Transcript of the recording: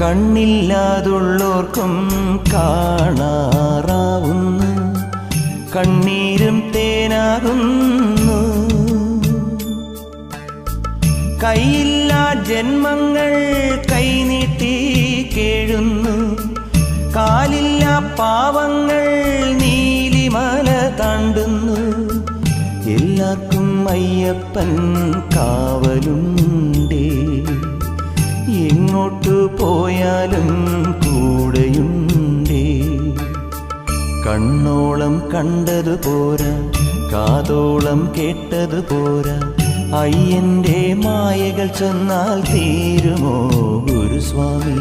കണ്ണില്ലാതുള്ളോർക്കും കാണാറാവുന്നു, കണ്ണീരും തേനാകുന്നു. കൈയില്ലാ ജന്മങ്ങൾ കൈനീട്ടി കേഴുന്നു, കാലില്ലാ പാവങ്ങൾ നീലിമല താണ്ടുന്നു. എല്ലാവർക്കും അയ്യപ്പൻ കാവലുണ്ടേ, എങ്ങോട്ടു പോയാലും കൂടെയുണ്ടേ. കണ്ണോളം കണ്ടതു പോരാ, കാതോളം കേട്ടതു പോരാ, അയ്യൻ്റെ മായകൾ ചെന്നാൽ തീരുമോ ഗുരുസ്വാമി?